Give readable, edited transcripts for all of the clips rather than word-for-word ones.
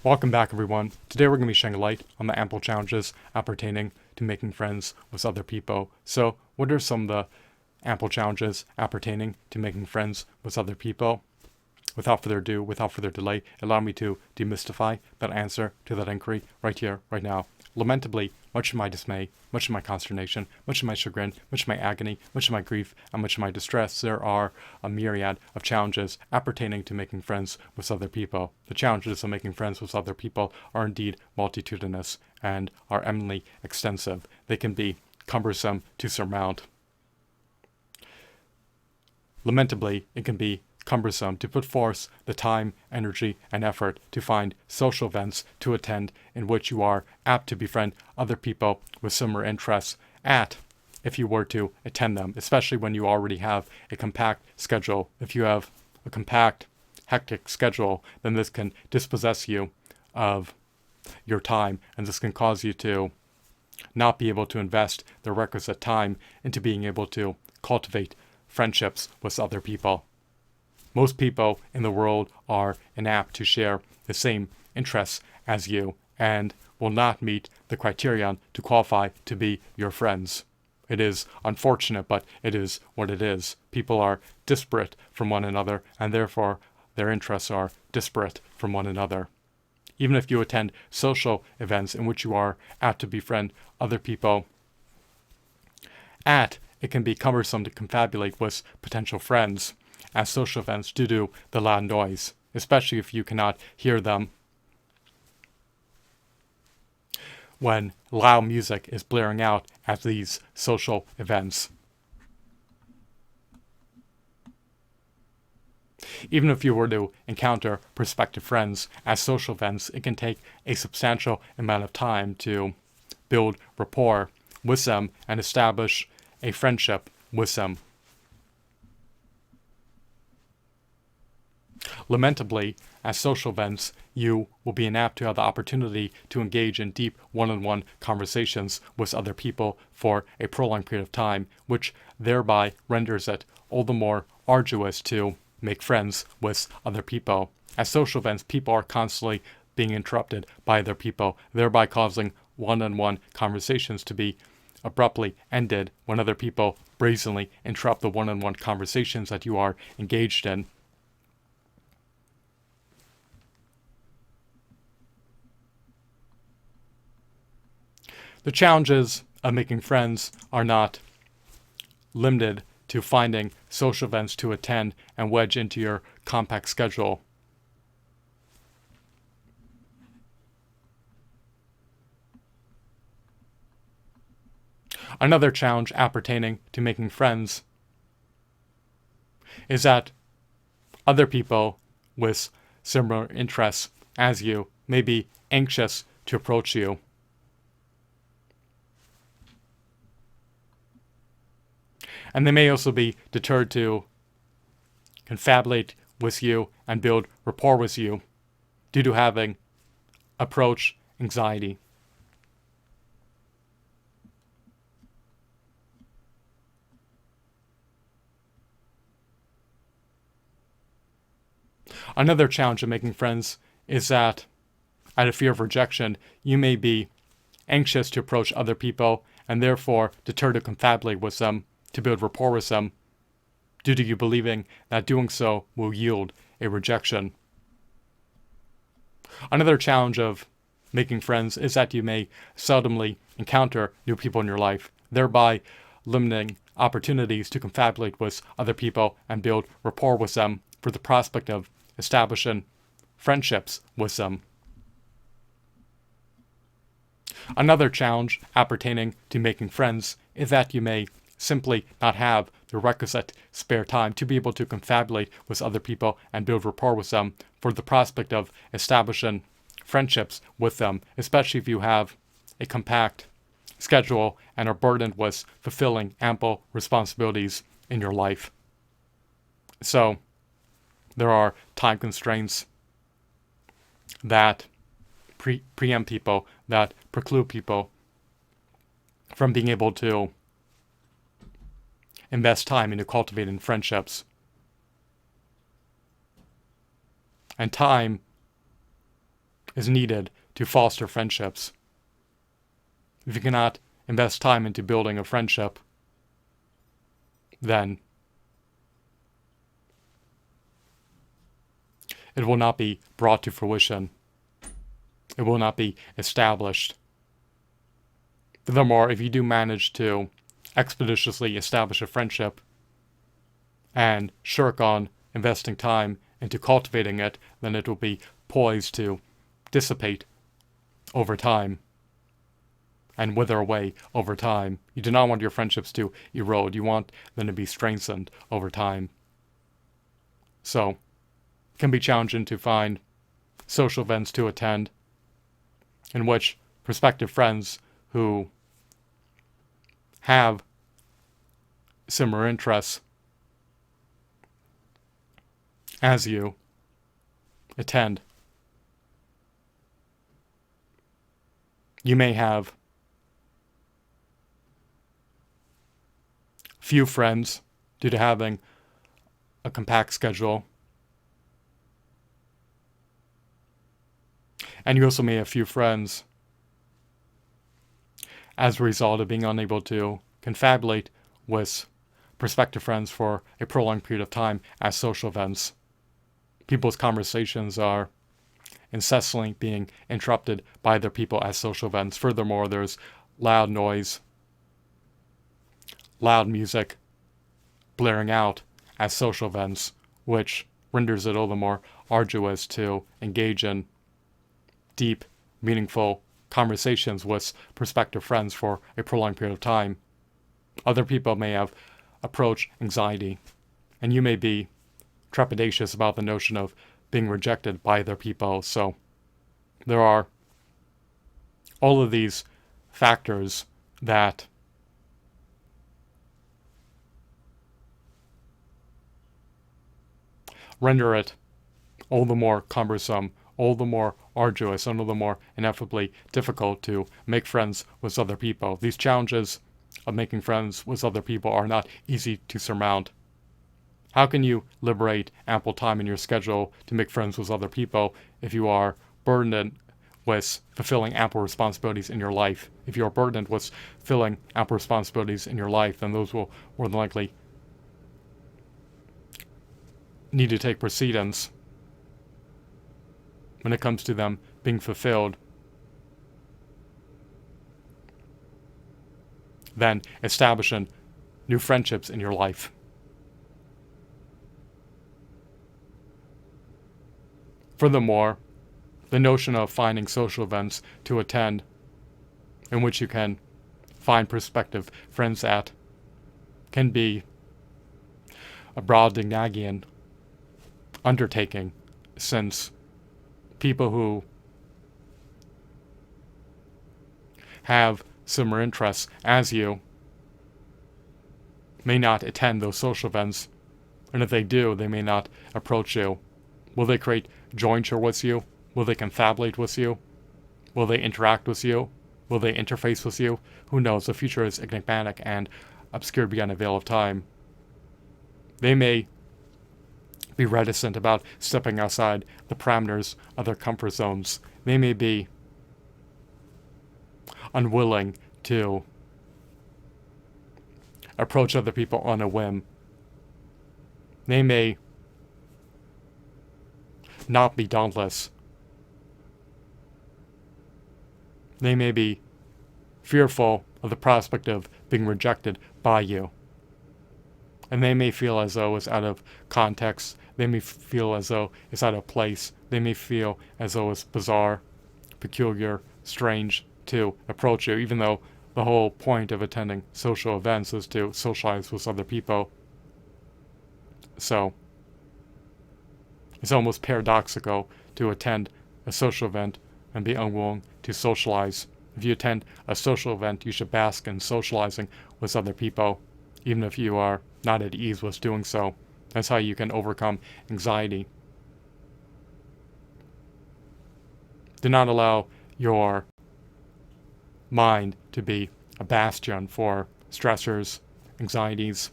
Welcome back, everyone. Today we're going to be shedding light on the ample challenges appertaining to making friends with other people. So, what are some of the ample challenges appertaining to making friends with other people? Without further ado, without further delay, allow me to demystify that answer to that inquiry right here, right now. Lamentably, much of my dismay, much of my consternation, much of my chagrin, much of my agony, much of my grief, and much of my distress, there are a myriad of challenges appertaining to making friends with other people. The challenges of making friends with other people are indeed multitudinous and are eminently extensive. They can be cumbersome to surmount. Lamentably, it can be cumbersome to put forth the time, energy, and effort to find social events to attend in which you are apt to befriend other people with similar interests if you were to attend them, especially when you already have a compact schedule. If you have a compact, hectic schedule, then this can dispossess you of your time, and this can cause you to not be able to invest the requisite time into being able to cultivate friendships with other people. Most people in the world are inapt to share the same interests as you and will not meet the criterion to qualify to be your friends. It is unfortunate, but it is what it is. People are disparate from one another, and therefore their interests are disparate from one another. Even if you attend social events in which you are apt to befriend other people, it can be cumbersome to confabulate with potential friends at social events due to the loud noise, especially if you cannot hear them when loud music is blaring out at these social events. Even if you were to encounter prospective friends at social events, it can take a substantial amount of time to build rapport with them and establish a friendship with them. Lamentably, at social events, you will be inapt to have the opportunity to engage in deep one-on-one conversations with other people for a prolonged period of time, which thereby renders it all the more arduous to make friends with other people. At social events, people are constantly being interrupted by other people, thereby causing one-on-one conversations to be abruptly ended when other people brazenly interrupt the one-on-one conversations that you are engaged in. The challenges of making friends are not limited to finding social events to attend and wedge into your compact schedule. Another challenge appertaining to making friends is that other people with similar interests as you may be anxious to approach you. And they may also be deterred to confabulate with you and build rapport with you due to having approach anxiety. Another challenge of making friends is that, out of fear of rejection, you may be anxious to approach other people and therefore deterred to confabulate with them, to build rapport with them, due to you believing that doing so will yield a rejection. Another challenge of making friends is that you may seldomly encounter new people in your life, thereby limiting opportunities to confabulate with other people and build rapport with them for the prospect of establishing friendships with them. Another challenge appertaining to making friends is that you may simply not have the requisite spare time to be able to confabulate with other people and build rapport with them for the prospect of establishing friendships with them, especially if you have a compact schedule and are burdened with fulfilling ample responsibilities in your life. So, there are time constraints that preempt people, that preclude people from being able to invest time into cultivating friendships. And time is needed to foster friendships. If you cannot invest time into building a friendship, then it will not be brought to fruition. It will not be established. Furthermore, if you do manage to expeditiously establish a friendship and shirk on investing time into cultivating it, then it will be poised to dissipate over time and wither away over time. You do not want your friendships to erode. You want them to be strengthened over time. So, it can be challenging to find social events to attend in which prospective friends who have similar interests as you attend. You may have few friends due to having a compact schedule. And you also may have few friends as a result of being unable to confabulate with prospective friends for a prolonged period of time at social events. People's conversations are incessantly being interrupted by other people at social events. Furthermore, there's loud noise, loud music blaring out at social events, which renders it all the more arduous to engage in deep, meaningful conversations with prospective friends for a prolonged period of time. Other people may have approach anxiety, and you may be trepidatious about the notion of being rejected by other people. So there are all of these factors that render it all the more cumbersome, all the more arduous, and all the more ineffably difficult to make friends with other people. These challenges of making friends with other people are not easy to surmount. How can you liberate ample time in your schedule to make friends with other people if you are burdened with fulfilling ample responsibilities in your life? If you are burdened with filling ample responsibilities in your life, then those will more than likely need to take precedence when it comes to them being fulfilled. Then establishing new friendships in your life. Furthermore, the notion of finding social events to attend in which you can find prospective friends at can be a Brobdingnagian undertaking, since people who have similar interests as you may not attend those social events, and if they do, they may not approach you. Will they create jointure with you? Will they confabulate with you? Will they interact with you? Will they interface with you? Who knows? The future is enigmatic and obscured beyond a veil of time. They may be reticent about stepping outside the parameters of their comfort zones. They may be unwilling to approach other people on a whim. They may not be dauntless. They may be fearful of the prospect of being rejected by you. And they may feel as though it's out of context. They may feel as though it's out of place. They may feel as though it's bizarre, peculiar, strange to approach you, even though the whole point of attending social events is to socialize with other people. So, it's almost paradoxical to attend a social event and be unwilling to socialize. If you attend a social event, you should bask in socializing with other people, even if you are not at ease with doing so. That's how you can overcome anxiety. Do not allow your mind to be a bastion for stressors, anxieties,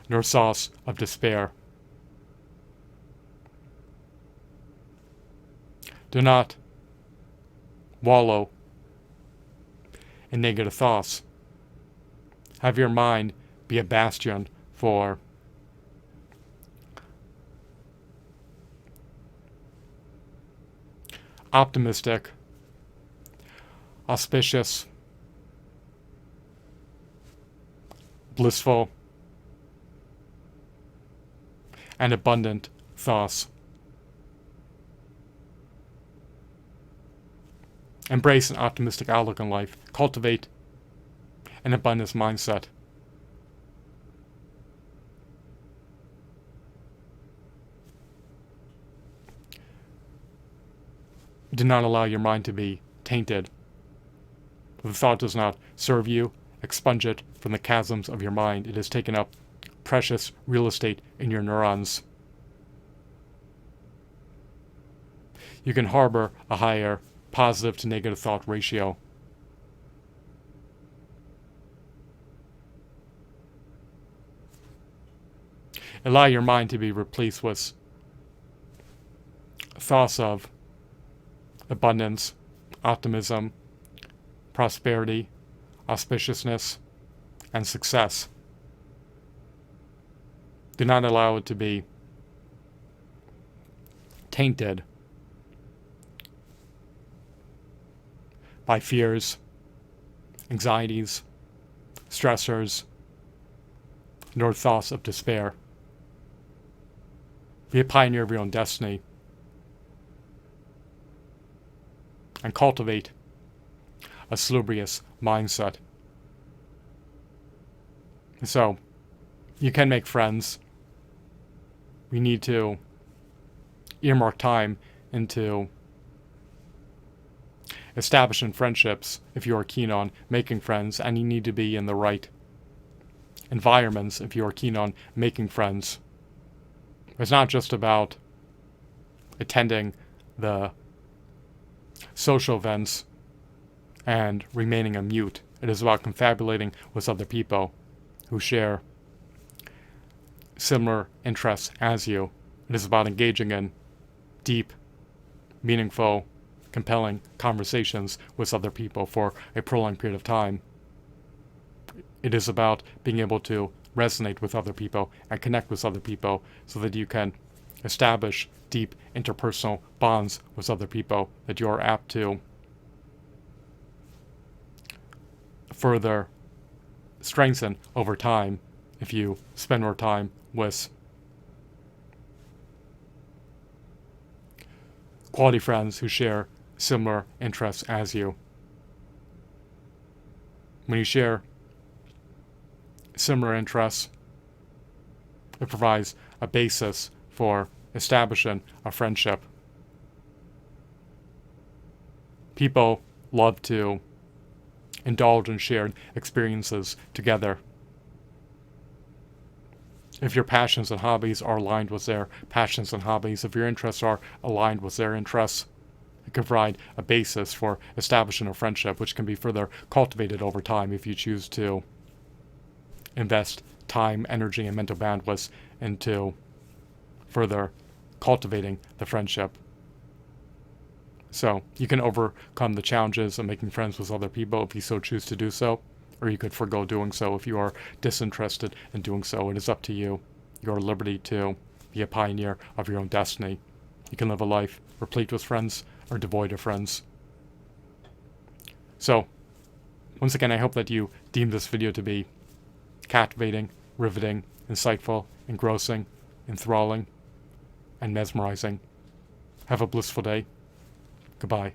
nor source of despair. Do not wallow in negative thoughts. Have your mind be a bastion for optimistic, auspicious, blissful, and abundant thoughts. Embrace an optimistic outlook on life. Cultivate an abundance mindset. Do not allow your mind to be tainted. If the thought does not serve you, expunge it from the chasms of your mind. It has taken up precious real estate in your neurons. You can harbor a higher positive to negative thought ratio. Allow your mind to be replaced with thoughts of abundance, optimism, prosperity, auspiciousness, and success. Do not allow it to be tainted by fears, anxieties, stressors, nor thoughts of despair. Be a pioneer of your own destiny and cultivate a salubrious mindset. So, you can make friends. We need to earmark time into establishing friendships if you are keen on making friends, and you need to be in the right environments if you are keen on making friends. It's not just about attending the social events and remaining a mute. It is about confabulating with other people who share similar interests as you. It is about engaging in deep, meaningful, compelling conversations with other people for a prolonged period of time. It is about being able to resonate with other people and connect with other people so that you can establish deep interpersonal bonds with other people that you are apt to further strengthen over time if you spend more time with quality friends who share similar interests as you. When you share similar interests, it provides a basis for establishing a friendship. People love to indulge in shared experiences together. If your passions and hobbies are aligned with their passions and hobbies, if your interests are aligned with their interests, it can provide a basis for establishing a friendship, which can be further cultivated over time if you choose to invest time, energy, and mental bandwidth into further cultivating the friendship. So you can overcome the challenges of making friends with other people if you so choose to do so, or you could forego doing so if you are disinterested in doing so. It is up to you, your liberty to be a pioneer of your own destiny. You can live a life replete with friends or devoid of friends. So, once again, I hope that you deem this video to be captivating, riveting, insightful, engrossing, enthralling, and mesmerizing. Have a blissful day. Goodbye.